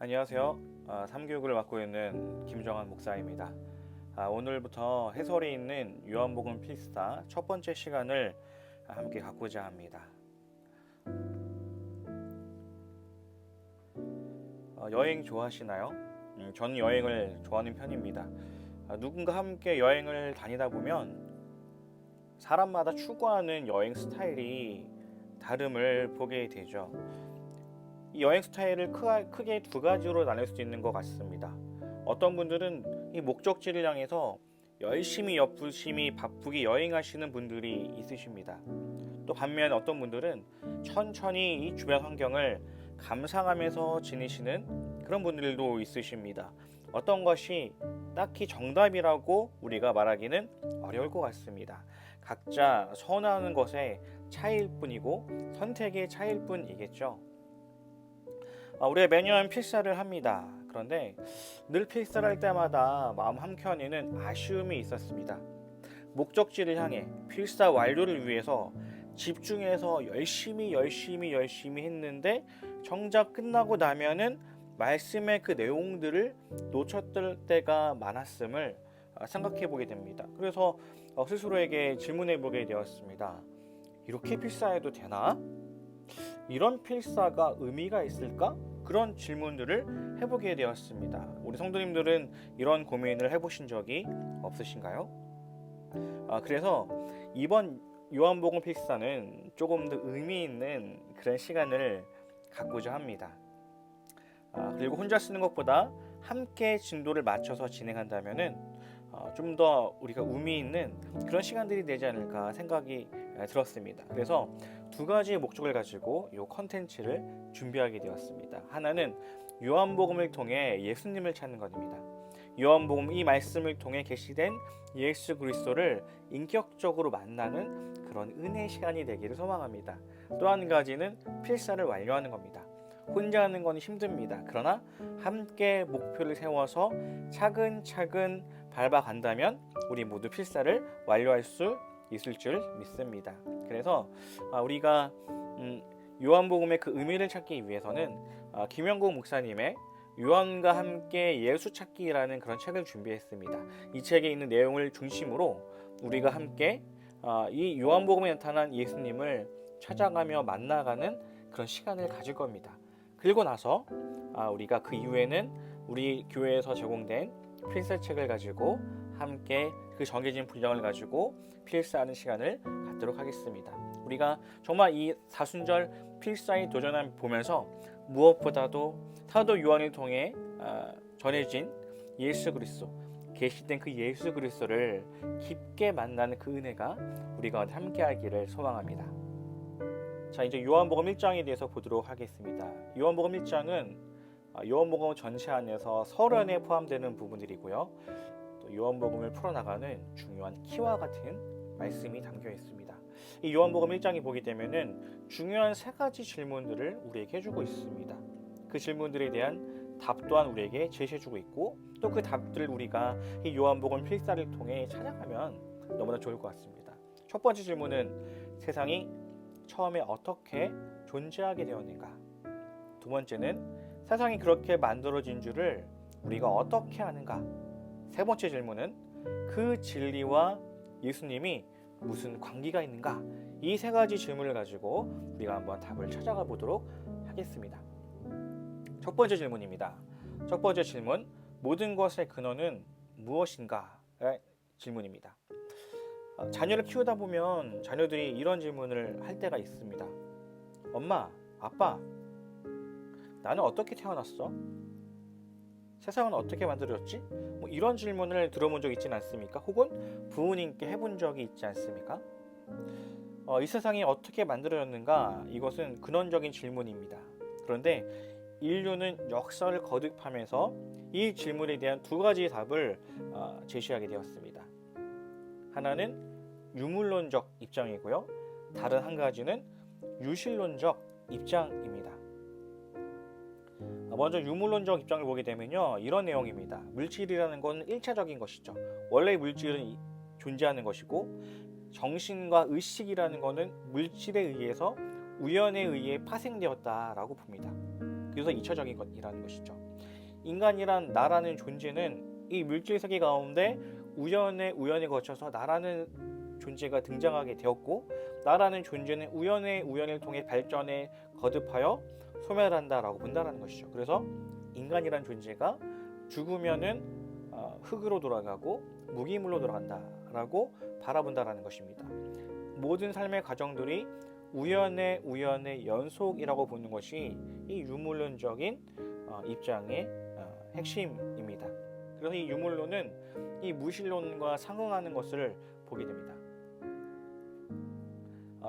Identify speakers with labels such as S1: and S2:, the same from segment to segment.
S1: 안녕하세요. 삼교육을 맡고 있는 김정환 목사입니다. 오늘부터 해설이 있는 요한복음 필사 첫 번째 시간을 함께 갖고자 합니다. 여행 좋아하시나요? 저는 여행을 좋아하는 편입니다. 누군가 함께 여행을 다니다 보면 사람마다 추구하는 여행 스타일이 다름을 보게 되죠. 이 여행 스타일을 크게 두 가지로 나눌 수 있는 것 같습니다. 어떤 분들은 이 목적지를 향해서 열심히 바쁘게 여행하시는 분들이 있으십니다. 또 반면 어떤 분들은 천천히 이 주변 환경을 감상하면서 지내시는 그런 분들도 있으십니다. 어떤 것이 딱히 정답이라고 우리가 말하기는 어려울 것 같습니다. 각자 선호하는 것의 차이일 뿐이고 선택의 차이일 뿐이겠죠. 우리가 매년 필사를 합니다. 그런데 늘 필사를 할 때마다 마음 한켠에는 아쉬움이 있었습니다. 목적지를 향해 필사 완료를 위해서 집중해서 열심히 했는데 정작 끝나고 나면은 말씀의 그 내용들을 놓쳤을 때가 많았음을 생각해 보게 됩니다. 그래서 스스로에게 질문해 보게 되었습니다. 이렇게 필사해도 되나? 이런 필사가 의미가 있을까? 그런 질문들을 해보게 되었습니다. 우리 성도님들은 이런 고민을 해보신 적이 없으신가요? 그래서 이번 요한복음 필사는 조금 더 의미 있는 그런 시간을 갖고자 합니다. 그리고 혼자 쓰는 것보다 함께 진도를 맞춰서 진행한다면은 좀 더 우리가 의미 있는 그런 시간들이 되지 않을까 생각이 들었습니다. 그래서 두 가지의 목적을 가지고 이 컨텐츠를 준비하게 되었습니다. 하나는 요한복음을 통해 예수님을 찾는 것입니다. 요한복음 이 말씀을 통해 계시된 예수 그리스도를 인격적으로 만나는 그런 은혜의 시간이 되기를 소망합니다. 또 한 가지는 필사를 완료하는 겁니다. 혼자 하는 건 힘듭니다. 그러나 함께 목표를 세워서 차근차근 밟아간다면 우리 모두 필사를 완료할 수 있을 줄 믿습니다. 그래서 우리가 요한복음의 그 의미를 찾기 위해서는 김영국 목사님의 요한과 함께 예수 찾기라는 그런 책을 준비했습니다. 이 책에 있는 내용을 중심으로 우리가 함께 이 요한복음에 나타난 예수님을 찾아가며 만나가는 그런 시간을 가질 겁니다. 그리고 나서 우리가 그 이후에는 우리 교회에서 제공된 필사책을 가지고 함께 그 정해진 분량을 가지고 필사하는 시간을 갖도록 하겠습니다. 우리가 정말 이 사순절 필사의 도전을 보면서 무엇보다도 사도 요한을 통해 전해진 예수 그리스도, 계시된 그 예수 그리스도를 깊게 만나는 그 은혜가 우리가 함께 하기를 소망합니다. 자, 이제 요한복음 1장에 대해서 보도록 하겠습니다. 요한복음 1장은 요한복음 전체 안에서 서론에 포함되는 부분들이고요. 또 요한복음을 풀어나가는 중요한 키와 같은 말씀이 담겨 있습니다. 이 요한복음 1장에 보게 되면은 중요한 세 가지 질문들을 우리에게 해주고 있습니다. 그 질문들에 대한 답 또한 우리에게 제시해주고 있고 또 그 답들을 우리가 이 요한복음 필사를 통해 찾아가면 너무나 좋을 것 같습니다. 첫 번째 질문은 세상이 처음에 어떻게 존재하게 되었는가? 두 번째는 세상이 그렇게 만들어진 줄을 우리가 어떻게 아는가? 세 번째 질문은 그 진리와 예수님이 무슨 관계가 있는가? 이 세 가지 질문을 가지고 우리가 한번 답을 찾아가 보도록 하겠습니다. 첫 번째 질문입니다. 첫 번째 질문, 모든 것의 근원은 무엇인가? 의 질문입니다. 자녀를 키우다 보면 자녀들이 이런 질문을 할 때가 있습니다. 엄마, 아빠, 나는 어떻게 태어났어? 세상은 어떻게 만들어졌지? 이런 질문을 들어본 적 있지는 않습니까? 혹은 부모님께 해본 적이 있지 않습니까? 이 세상이 어떻게 만들어졌는가? 이것은 근원적인 질문입니다. 그런데 인류는 역사를 거듭하면서 이 질문에 대한 두 가지의 답을 제시하게 되었습니다. 하나는 유물론적 입장이고요. 다른 한 가지는 유실론적 입장입니다. 먼저 유물론적 입장을 보게 되면요, 이런 내용입니다. 물질이라는 것은 1차적인 것이죠. 원래 물질은 존재하는 것이고 정신과 의식이라는 것은 물질에 의해서 우연에 의해 파생되었다라고 봅니다. 그래서 2차적인 것이라는 것이죠. 인간이란 나라는 존재는 이 물질 세계 가운데 우연에 거쳐서 나라는 존재가 등장하게 되었고, 나라는 존재는 우연을 통해 발전에 거듭하여 소멸한다라고 본다라는 것이죠. 그래서 인간이란 존재가 죽으면은 흙으로 돌아가고 무기물로 돌아간다라고 바라본다라는 것입니다. 모든 삶의 과정들이 우연의 연속이라고 보는 것이 이 유물론적인 입장의 핵심입니다. 그래서 이 유물론은 이 무신론과 상응하는 것을 보게 됩니다.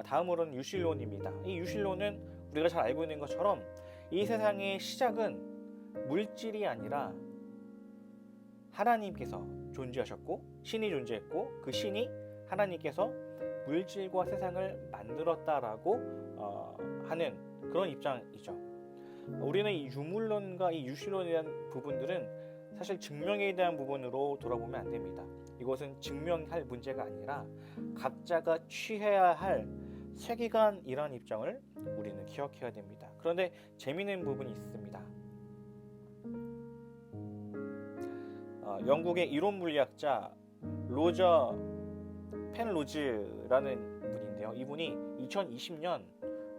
S1: 다음으로는 유실론입니다. 이 유실론은 우리가 잘 알고 있는 것처럼 이 세상의 시작은 물질이 아니라 하나님께서 존재하셨고, 신이 존재했고, 그 신이 하나님께서 물질과 세상을 만들었다라고 하는 그런 입장이죠. 우리는 이 유물론과 이 유실론이라는 부분들은 사실 증명에 대한 부분으로 돌아보면 안 됩니다. 이것은 증명할 문제가 아니라 각자가 취해야 할 세계관이라는 입장을 우리는 기억해야 됩니다. 그런데 재미있는 부분이 있습니다. 영국의 이론 물리학자 로저 펜로즈라는 분인데요. 이분이 2020년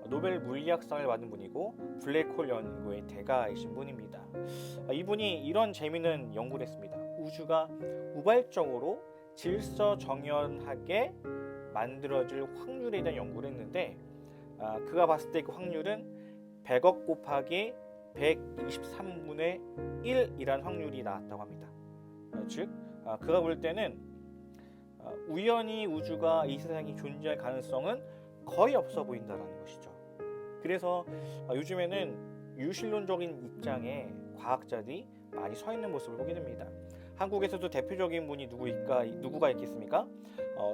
S1: 노벨 물리학상을 받은 분이고 블랙홀 연구의 대가이신 분입니다. 이분이 이런 재미있는 연구를 했습니다. 우주가 우발적으로 질서정연하게 만들어질 확률에 대한 연구를 했는데, 그가 봤을 때 그 확률은 100억 곱하기 123분의 1이라는 확률이 나왔다고 합니다. 즉 그가 볼 때는 우연히 우주가 이 세상이 존재할 가능성은 거의 없어 보인다는 것이죠. 그래서 요즘에는 유실론적인 입장의 과학자들이 많이 서 있는 모습을 보게 됩니다. 한국에서도 대표적인 분이 누구가 있겠습니까?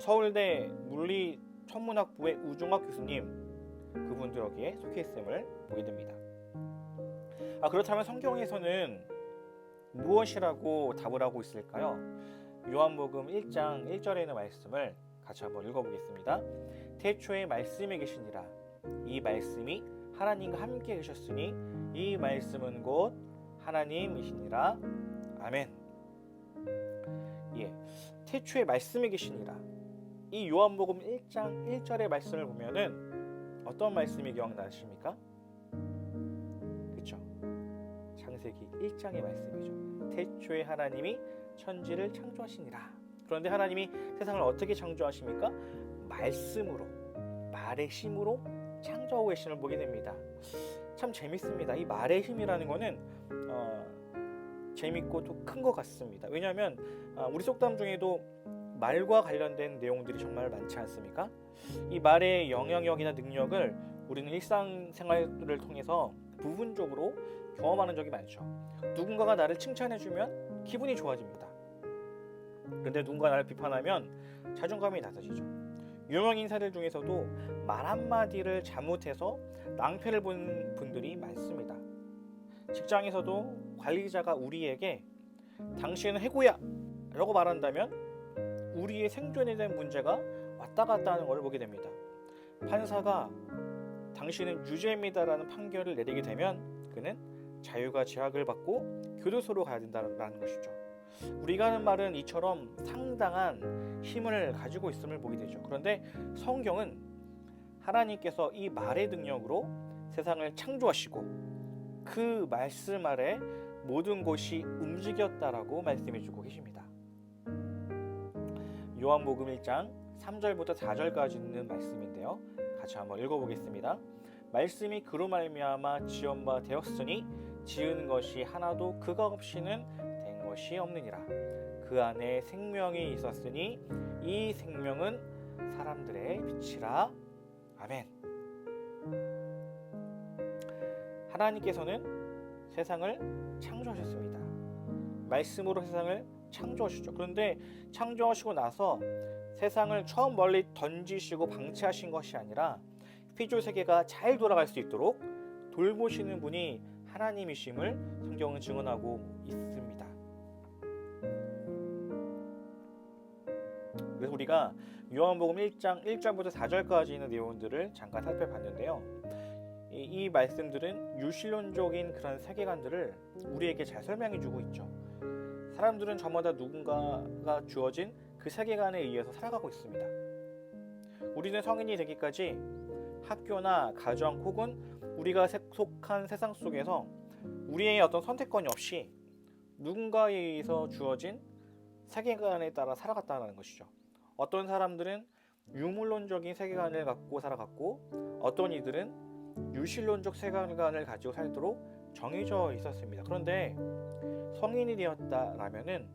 S1: 서울대 물리천문학부의 우종학 교수님, 그분들 여기에 속해 있음을 보게 됩니다. 그렇다면 성경에서는 무엇이라고 답을 하고 있을까요? 요한복음 1장 1절에 있는 말씀을 같이 한번 읽어보겠습니다. 태초에 말씀이 계시니라. 이 말씀이 하나님과 함께 계셨으니 이 말씀은 곧 하나님이시니라. 아멘. 태초에 말씀이 계시니라. 이 요한복음 1장 1절의 말씀을 보면은 어떤 말씀이 기억나십니까? 그렇죠. 창세기 1장의 말씀이죠. 태초에 하나님이 천지를 창조하시니라. 그런데 하나님이 세상을 어떻게 창조하십니까? 말씀으로, 말의 힘으로 창조하고 계심을 보게 됩니다. 참 재밌습니다. 이 말의 힘이라는 거는 재밌고 또 큰 것 같습니다. 왜냐하면 우리 속담 중에도 말과 관련된 내용들이 정말 많지 않습니까? 이 말의 영향력이나 능력을 우리는 일상생활을 통해서 부분적으로 경험하는 적이 많죠. 누군가가 나를 칭찬해주면 기분이 좋아집니다. 그런데 누군가 나를 비판하면 자존감이 낮아지죠. 유명 인사들 중에서도 말 한마디를 잘못해서 낭패를 본 분들이 많습니다. 직장에서도 관리자가 우리에게 당신은 해고야 라고 말한다면 우리의 생존에 대한 문제가 왔다 갔다 하는 것을 보게 됩니다. 판사가 당신은 유죄입니다라는 판결을 내리게 되면 그는 자유가 제약을 받고 교도소로 가야 된다는 것이죠. 우리가 하는 말은 이처럼 상당한 힘을 가지고 있음을 보게 되죠. 그런데 성경은 하나님께서 이 말의 능력으로 세상을 창조하시고 그 말씀 아래 모든 것이 움직였다라고 말씀해주고 계십니다. 요한복음 1장 3절부터 4절까지 있는 말씀인데요. 같이 한번 읽어보겠습니다. 말씀이 그로 말미암아 지은 바 되었으니 지은 것이 하나도 그가 없이는 된 것이 없느니라. 그 안에 생명이 있었으니 이 생명은 사람들의 빛이라. 아멘. 하나님께서는 세상을 창조하셨습니다. 말씀으로 세상을 창조하시죠. 그런데 창조하시고 나서 세상을 처음 멀리 던지시고 방치하신 것이 아니라 피조 세계가 잘 돌아갈 수 있도록 돌보시는 분이 하나님이심을 성경은 증언하고 있습니다. 그래서 우리가 요한복음 1장 1절부터 4절까지 있는 내용들을 잠깐 살펴봤는데요. 이 말씀들은 유실론적인 그런 세계관들을 우리에게 잘 설명해주고 있죠. 사람들은 저마다 누군가가 주어진 그 세계관에 의해서 살아가고 있습니다. 우리는 성인이 되기까지 학교나 가정 혹은 우리가 속한 세상 속에서 우리의 어떤 선택권이 없이 누군가에 의해서 주어진 세계관에 따라 살아갔다는 것이죠. 어떤 사람들은 유물론적인 세계관을 갖고 살아갔고 어떤 이들은 유실론적 세계관을 가지고 살도록 정해져 있었습니다. 그런데 성인이 되었다라면은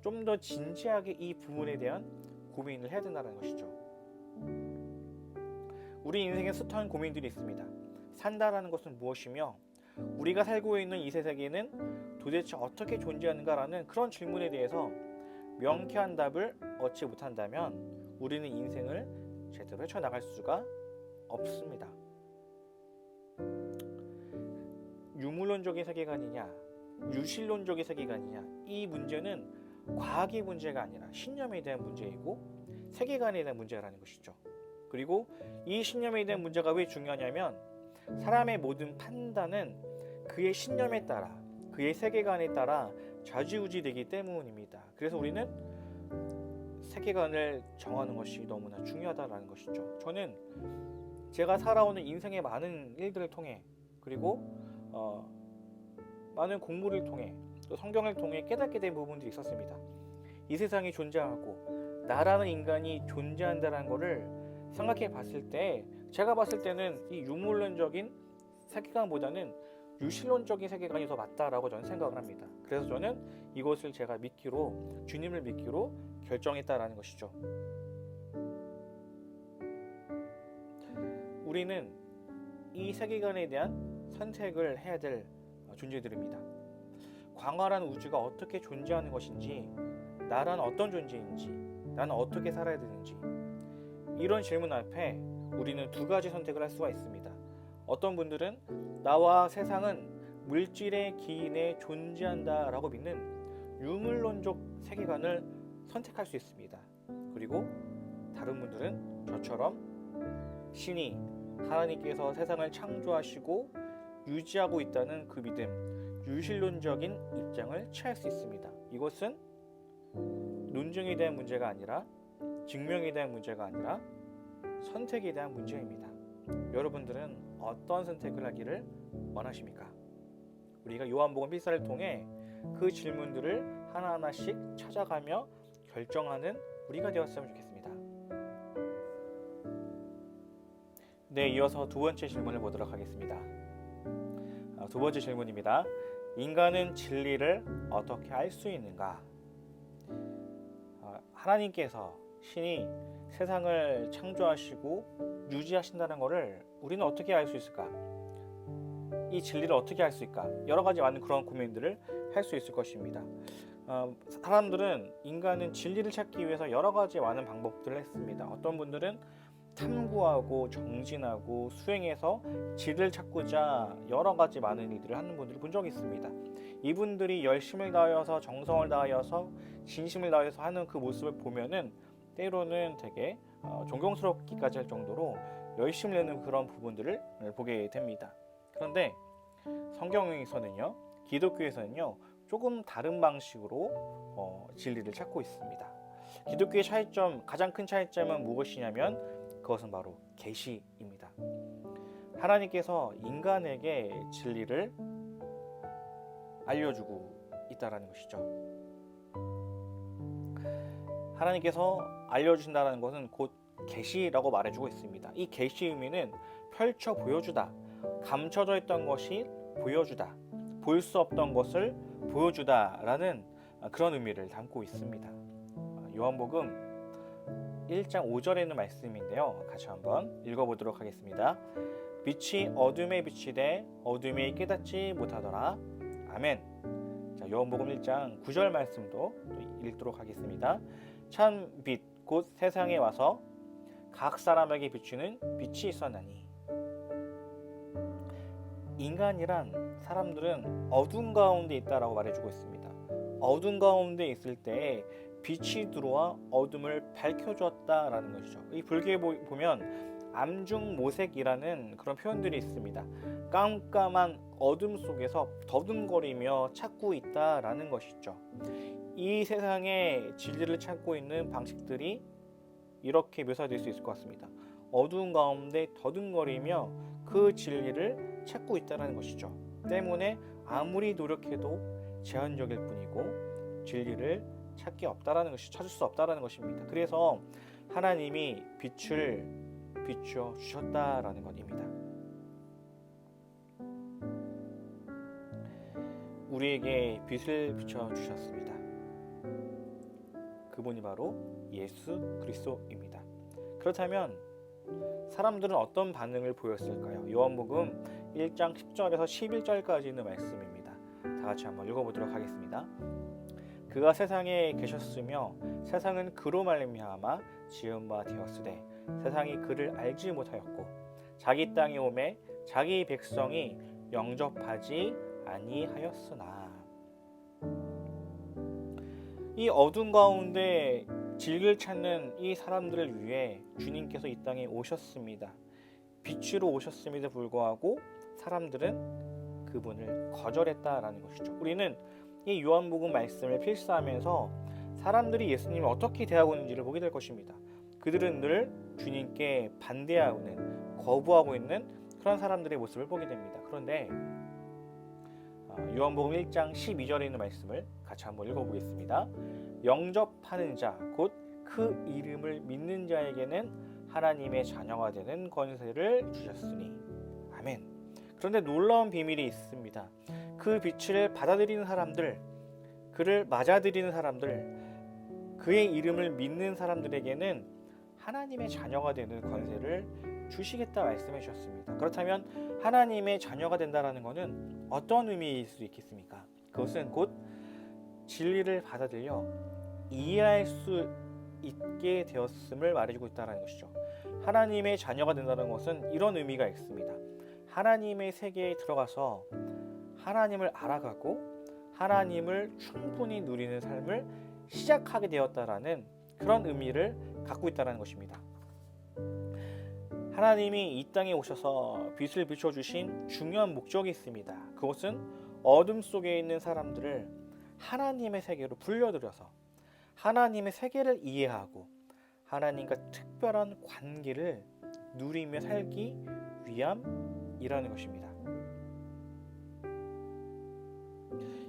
S1: 좀 더 진지하게 이 부분에 대한 고민을 해야 된다는 것이죠. 우리 인생에 숱한 고민들이 있습니다. 산다라는 것은 무엇이며 우리가 살고 있는 이 세계는 도대체 어떻게 존재하는가라는 그런 질문에 대해서 명쾌한 답을 얻지 못한다면 우리는 인생을 제대로 헤쳐나갈 수가 없습니다. 유물론적인 세계관이냐 유실론적인 세계관이냐, 이 문제는 과학의 문제가 아니라 신념에 대한 문제이고 세계관에 대한 문제라는 것이죠. 그리고 이 신념에 대한 문제가 왜 중요하냐면 사람의 모든 판단은 그의 신념에 따라 그의 세계관에 따라 좌지우지되기 때문입니다. 그래서 우리는 세계관을 정하는 것이 너무나 중요하다는 것이죠. 저는 제가 살아오는 인생의 많은 일들을 통해 그리고 많은 공부를 통해 또 성경을 통해 깨닫게 된 부분들이 있었습니다. 이 세상이 존재하고 나라는 인간이 존재한다는 것을 생각해 봤을 때 제가 봤을 때는 이 유물론적인 세계관보다는 유실론적인 세계관이 더 맞다라고 저는 생각을 합니다. 그래서 저는 이것을 제가 믿기로 주님을 믿기로 결정했다라는 것이죠. 우리는 이 세계관에 대한 선택을 해야 될 존재들입니다. 광활한 우주가 어떻게 존재하는 것인지, 나란 어떤 존재인지, 나는 어떻게 살아야 되는지, 이런 질문 앞에 우리는 두 가지 선택을 할 수가 있습니다. 어떤 분들은 나와 세상은 물질의 기인에 존재한다라고 믿는 유물론적 세계관을 선택할 수 있습니다. 그리고 다른 분들은 저처럼 신이 하나님께서 세상을 창조하시고 유지하고 있다는 그 믿음, 유실론적인 입장을 취할 수 있습니다. 이것은 논증에 대한 문제가 아니라 증명에 대한 문제가 아니라 선택에 대한 문제입니다. 여러분들은 어떤 선택을 하기를 원하십니까? 우리가 요한복음 필사를 통해 그 질문들을 하나하나씩 찾아가며 결정하는 우리가 되었으면 좋겠습니다. 네, 이어서 두 번째 질문을 보도록 하겠습니다. 두 번째 질문입니다. 인간은 진리를 어떻게 알 수 있는가? 하나님께서 신이 세상을 창조하시고 유지하신다는 것을 우리는 어떻게 알 수 있을까? 이 진리를 어떻게 알 수 있을까? 여러 가지 많은 그런 고민들을 할 수 있을 것입니다. 사람들은 인간은 진리를 찾기 위해서 여러 가지 많은 방법들을 했습니다. 어떤 분들은 탐구하고 정진하고 수행해서 질을 찾고자 여러 가지 많은 일들을 하는 분들을 본 적이 있습니다. 이분들이 열심을 다하여서 정성을 다하여서 진심을 다해서 하는 그 모습을 보면은 때로는 되게 존경스럽기까지 할 정도로 열심을 내는 그런 부분들을 보게 됩니다. 그런데 성경에서는요, 기독교에서는요 조금 다른 방식으로 진리를 찾고 있습니다. 기독교의 차이점, 가장 큰 차이점은 무엇이냐면 그것은 바로 계시입니다. 하나님께서 인간에게 진리를 알려주고 있다는 것이죠. 하나님께서 알려주신다는 것은 곧 계시라고 말해주고 있습니다. 이 계시의 의미는 펼쳐 보여주다, 감춰져 있던 것이 보여주다, 볼 수 없던 것을 보여주다라는 그런 의미를 담고 있습니다. 요한복음 1장 5절에 있는 말씀인데요. 같이 한번 읽어보도록 하겠습니다. 빛이 어둠에 비치되 어둠이 깨닫지 못하더라. 아멘. 자, 요한복음 1장 9절 말씀도 또 읽도록 하겠습니다. 참 빛 곧 세상에 와서 각 사람에게 비추는 빛이 있었나니. 인간이란 사람들은 어둠 가운데 있다라고 말해주고 있습니다. 어둠 가운데 있을 때 빛이 들어와 어둠을 밝혀주었다라는 것이죠. 이 불교에 보면 암중모색이라는 그런 표현들이 있습니다. 깜깜한 어둠 속에서 더듬거리며 찾고 있다라는 것이죠. 이 세상의 진리를 찾고 있는 방식들이 이렇게 묘사될 수 있을 것 같습니다. 어두운 가운데 더듬거리며 그 진리를 찾고 있다는 것이죠. 때문에 아무리 노력해도 제한적일 뿐이고 진리를 찾을 수 없다라는 것입니다. 그래서 하나님이 빛을 비추어 주셨다라는 것입니다. 우리에게 빛을 비춰 주셨습니다. 그분이 바로 예수 그리스도입니다. 그렇다면 사람들은 어떤 반응을 보였을까요? 요한복음 1장 10절에서 11절까지 있는 말씀입니다. 다 같이 한번 읽어보도록 하겠습니다. 그가 세상에 계셨으며 세상은 그로 말미암아 지은 바 되었으되 세상이 그를 알지 못하였고 자기 땅에 오매 자기 백성이 영접하지 아니하였으나. 이 어둠 가운데 진리를 찾는 이 사람들을 위해 주님께서 이 땅에 오셨습니다. 빛으로 오셨음에도 불구하고 사람들은 그분을 거절했다라는 것이죠. 우리는 이 요한복음 말씀을 필사하면서 사람들이 예수님을 어떻게 대하고 있는지를 보게 될 것입니다. 그들은 늘 주님께 반대하고는 거부하고 있는 그런 사람들의 모습을 보게 됩니다. 그런데 요한복음 1장 12절에 있는 말씀을 같이 한번 읽어보겠습니다. 영접하는 자, 곧 그 이름을 믿는 자에게는 하나님의 자녀가 되는 권세를 주셨으니. 아멘. 그런데 놀라운 비밀이 있습니다. 그 빛을 받아들이는 사람들, 그를 맞아들이는 사람들, 그의 이름을 믿는 사람들에게는 하나님의 자녀가 되는 권세를 주시겠다 말씀해 주셨습니다. 그렇다면 하나님의 자녀가 된다는 것은 어떤 의미일 수 있겠습니까? 그것은 곧 진리를 받아들여 이해할 수 있게 되었음을 말해주고 있다는 것이죠. 하나님의 자녀가 된다는 것은 이런 의미가 있습니다. 하나님의 세계에 들어가서 하나님을 알아가고 하나님을 충분히 누리는 삶을 시작하게 되었다라는 그런 의미를 갖고 있다는 것입니다. 하나님이 이 땅에 오셔서 빛을 비춰주신 중요한 목적이 있습니다. 그것은 어둠 속에 있는 사람들을 하나님의 세계로 불려들여서 하나님의 세계를 이해하고 하나님과 특별한 관계를 누리며 살기 위함이라는 것입니다.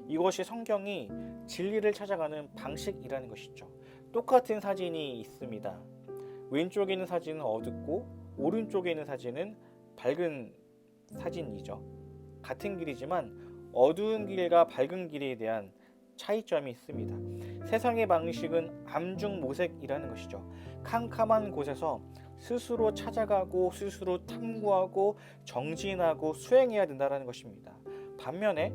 S1: 이것이 성경이 진리를 찾아가는 방식이라는 것이죠. 똑같은 사진이 있습니다. 왼쪽에 있는 사진은 어둡고 오른쪽에 있는 사진은 밝은 사진이죠. 같은 길이지만 어두운 길과 밝은 길에 대한 차이점이 있습니다. 세상의 방식은 암중모색이라는 것이죠. 캄캄한 곳에서 스스로 찾아가고 스스로 탐구하고 정진하고 수행해야 된다는 것입니다. 반면에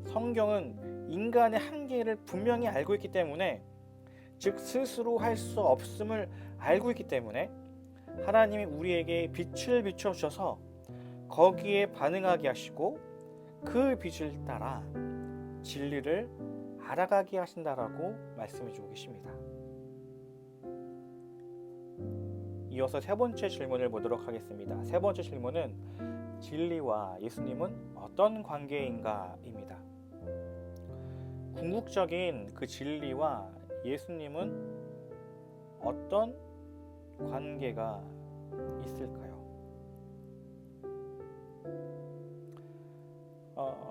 S1: 성경은 인간의 한계를 분명히 알고 있기 때문에, 즉 스스로 할 수 없음을 알고 있기 때문에 하나님이 우리에게 빛을 비춰주셔서 거기에 반응하게 하시고 그 빛을 따라 진리를 알아가게 하신다라고 말씀해주고 계십니다. 이어서 세 번째 질문을 보도록 하겠습니다. 세 번째 질문은 진리와 예수님은 어떤 관계인가입니다. 궁극적인 그 진리와 예수님은 어떤 관계가 있을까요?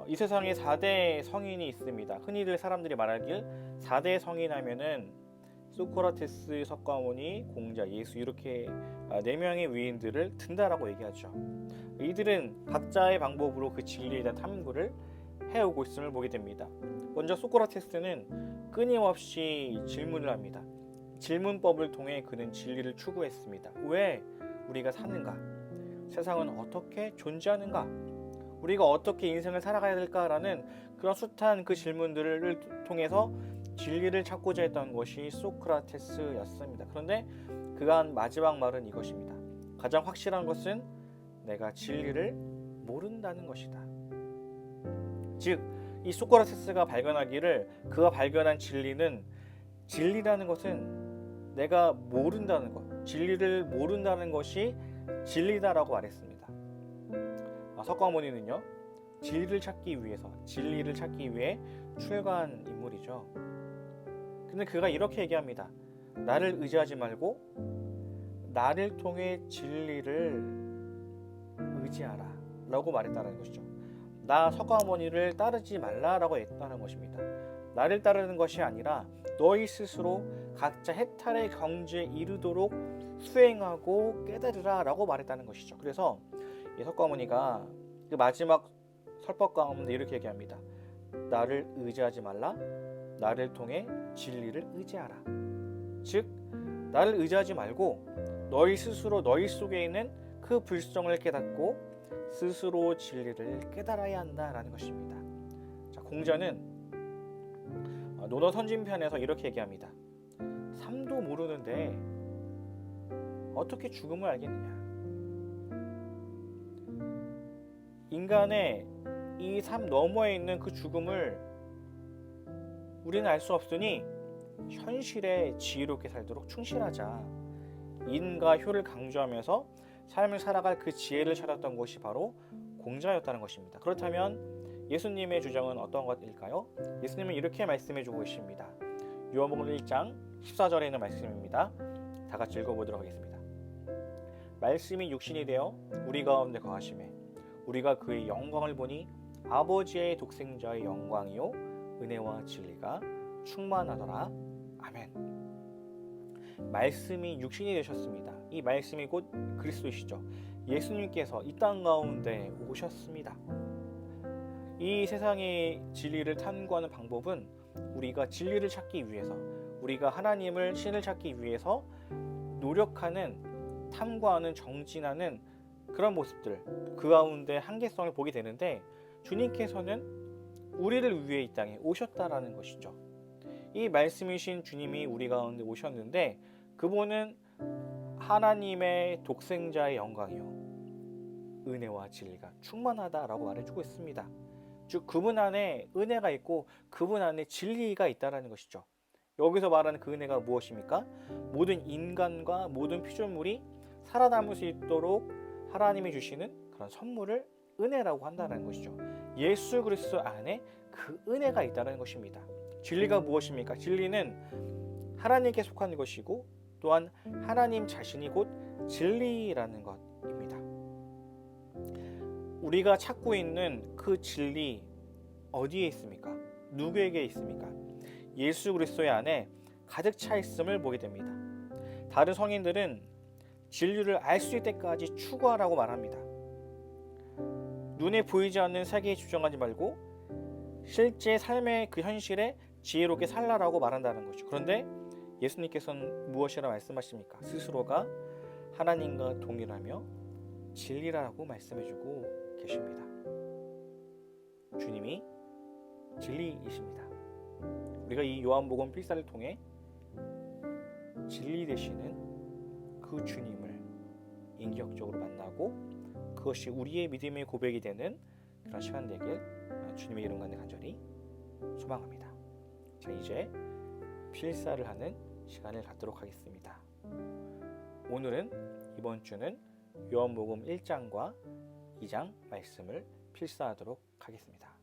S1: 이 세상에 4대 성인이 있습니다. 흔히들 사람들이 말하길 4대 성인 하면은 소크라테스, 석가모니, 공자, 예수 이렇게 4명의 위인들을 든다라고 얘기하죠. 이들은 각자의 방법으로 그 진리에 대한 탐구를 해오고 있음을 보게 됩니다. 먼저 소크라테스는 끊임없이 질문을 합니다. 질문법을 통해 그는 진리를 추구했습니다. 왜 우리가 사는가? 세상은 어떻게 존재하는가? 우리가 어떻게 인생을 살아가야 될까라는 그런 숱한 그 질문들을 통해서 진리를 찾고자 했던 것이 소크라테스였습니다. 그런데 그가 한 마지막 말은 이것입니다. 가장 확실한 것은 내가 진리를 모른다는 것이다. 즉, 이 소크라테스가 발견하기를 그가 발견한 진리라는 것은 내가 모른다는 것, 진리를 모른다는 것이 진리다라고 말했습니다. 석가모니는요, 진리를 찾기 위해 출가한 인물이죠. 근데 그가 이렇게 얘기합니다. 나를 의지하지 말고 나를 통해 진리를 의지하라 라고 말했다는 것이죠. 나 석가모니를 따르지 말라라고 했다는 것입니다. 나를 따르는 것이 아니라 너희 스스로 각자 해탈의 경지에 이르도록 수행하고 깨달으라 라고 말했다는 것이죠. 그래서 이 석가모니가 그 마지막 설법 가운데 이렇게 얘기합니다. 나를 의지하지 말라, 나를 통해 진리를 의지하라. 즉 나를 의지하지 말고 너희 스스로 너희 속에 있는 그 불성을 깨닫고 스스로 진리를 깨달아야 한다라는 것입니다. 자, 공자는 논어선진편에서 이렇게 얘기합니다. 삶도 모르는데 어떻게 죽음을 알겠느냐. 인간의 이 삶 너머에 있는 그 죽음을 우리는 알 수 없으니 현실에 지혜롭게 살도록 충실하자. 인과 효를 강조하면서 삶을 살아갈 그 지혜를 찾았던 것이 바로 공자였다는 것입니다. 그렇다면 예수님의 주장은 어떤 것일까요? 예수님은 이렇게 말씀해주고 계십니다. 요한복음 1장 14절에 있는 말씀입니다. 다 같이 읽어보도록 하겠습니다. 말씀이 육신이 되어 우리 가운데 거하심에 우리가 그의 영광을 보니 아버지의 독생자의 영광이요 은혜와 진리가 충만하더라. 아멘. 말씀이 육신이 되셨습니다. 이 말씀이 곧 그리스도이시죠. 예수님께서 이 땅 가운데 오셨습니다. 이 세상의 진리를 탐구하는 방법은 우리가 진리를 찾기 위해서, 우리가 하나님을 신을 찾기 위해서 노력하는, 탐구하는, 정진하는 그런 모습들, 그 가운데 한계성을 보게 되는데, 주님께서는 우리를 위해 이 땅에 오셨다라는 것이죠. 이 말씀이신 주님이 우리 가운데 오셨는데, 그분은 하나님의 독생자의 영광이요 은혜와 진리가 충만하다라고 말해주고 있습니다. 즉 그분 안에 은혜가 있고 그분 안에 진리가 있다라는 것이죠. 여기서 말하는 그 은혜가 무엇입니까? 모든 인간과 모든 피조물이 살아남을 수 있도록 하나님이 주시는 그런 선물을 은혜라고 한다는 것이죠. 예수 그리스도 안에 그 은혜가 있다는 것입니다. 진리가 무엇입니까? 진리는 하나님께 속한 것이고 또한 하나님 자신이 곧 진리라는 것입니다. 우리가 찾고 있는 그 진리 어디에 있습니까? 누구에게 있습니까? 예수 그리스도의 안에 가득 차 있음을 보게 됩니다. 다른 성인들은 진리를 알 수 있을 때까지 추구하라고 말합니다. 눈에 보이지 않는 세계에 집중하지 말고 실제 삶의 그 현실에 지혜롭게 살라라고 말한다는 것이죠. 그런데 예수님께서는 무엇이라 말씀하십니까? 스스로가 하나님과 동일하며 진리라고 말씀해주고 계십니다. 주님이 진리이십니다. 우리가 이 요한복음 필사를 통해 진리 되시는 그 주님을 인격적으로 만나고 그것이 우리의 믿음의 고백이 되는 그런 시간 되길 주님의 이름 간에 간절히 소망합니다. 자, 이제 필사를 하는 시간을 갖도록 하겠습니다. 오늘은 이번 주는 요한복음 1장과 2장 말씀을 필사하도록 하겠습니다.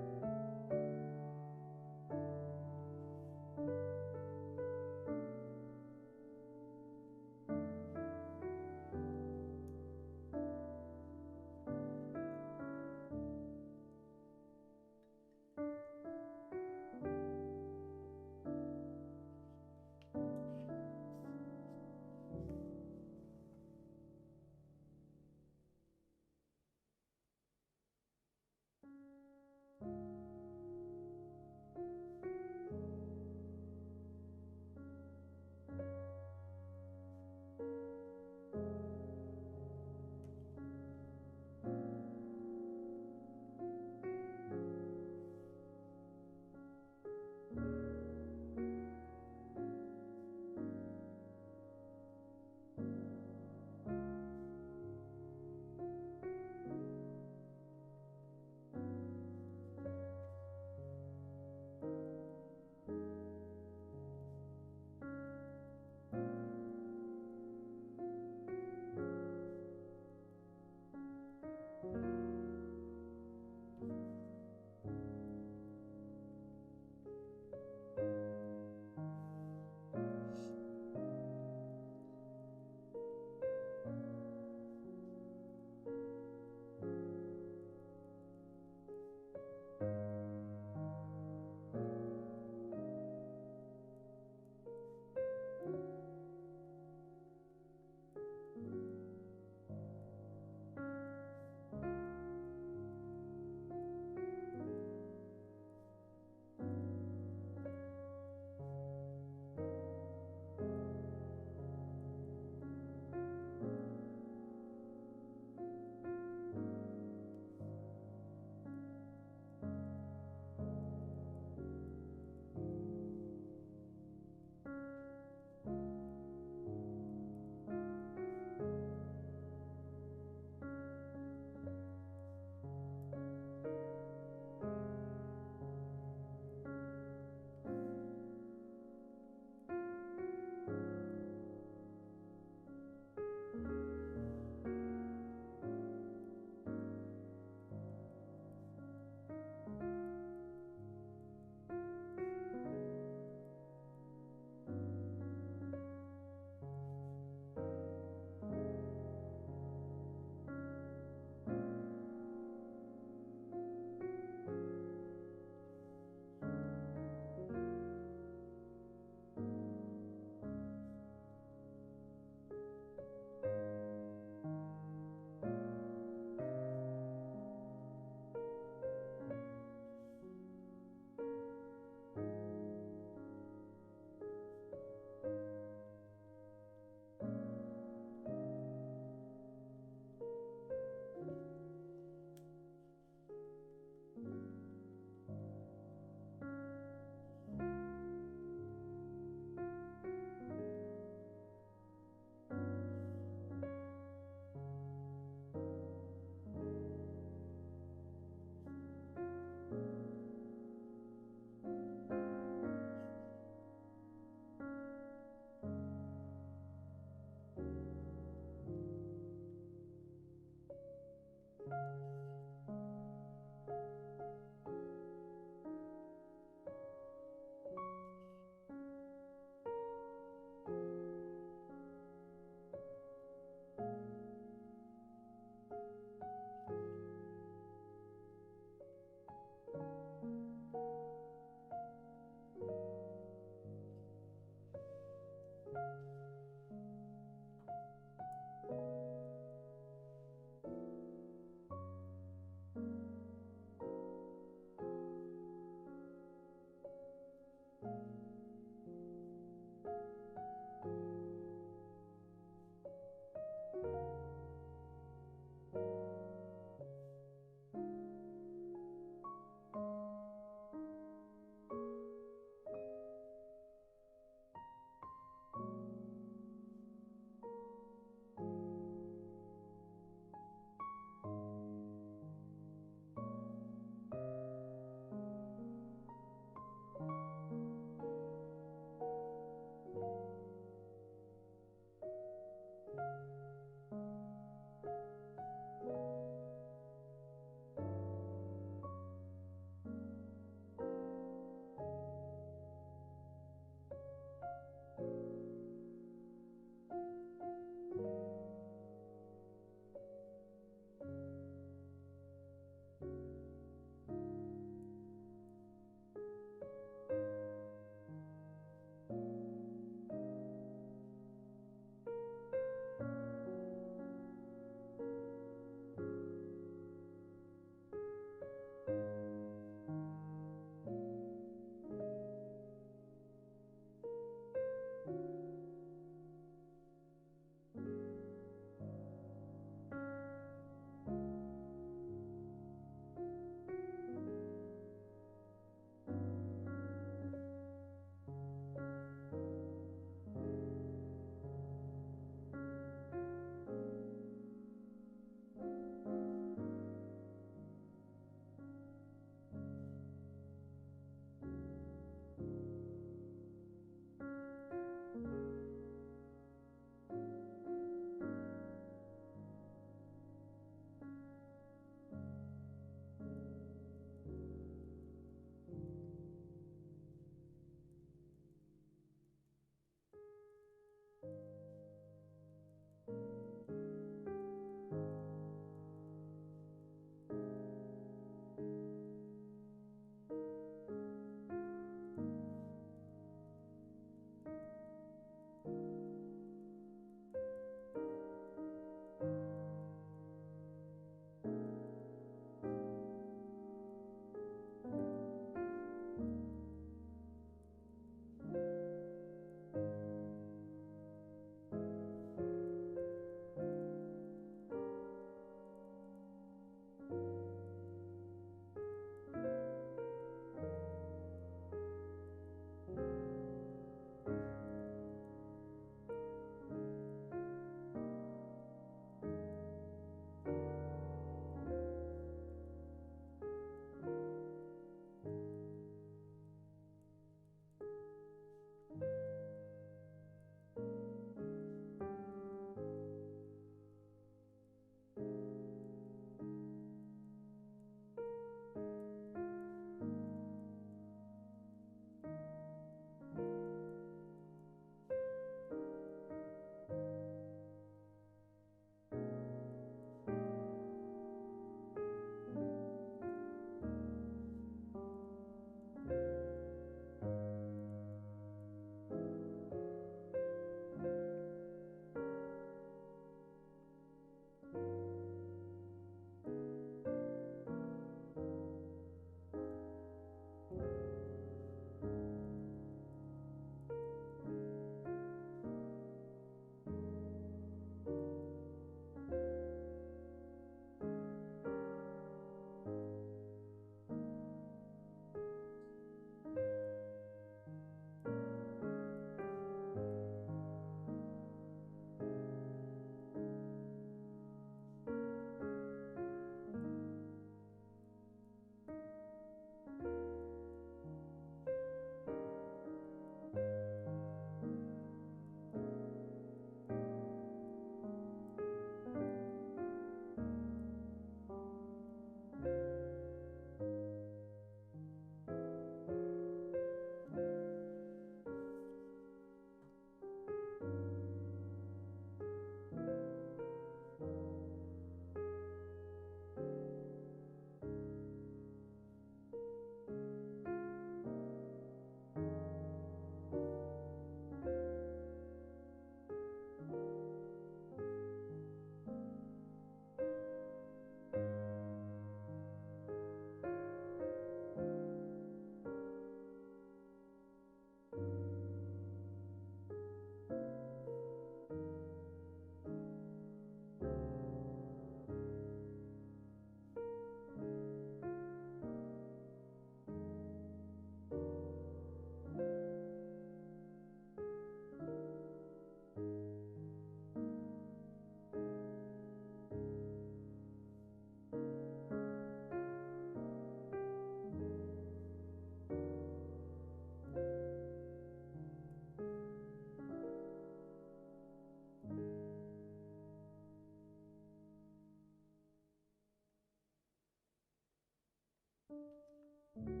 S1: 네.